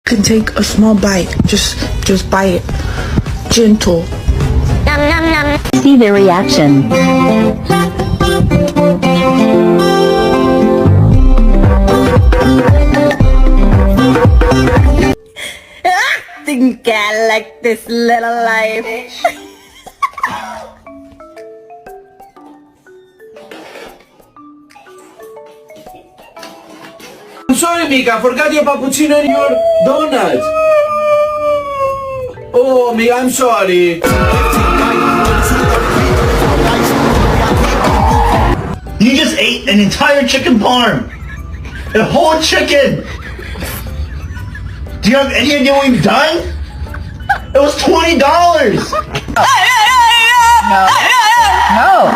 can take a small bite. Just bite it. Gentle. See their reaction. Think I like this little life. I'm sorry, Mika. I forgot your cappuccino in your donut. Oh, Mika, I'm sorry. You just ate an entire chicken parm. A whole chicken. Do you have any idea what you've done? It was $20. No.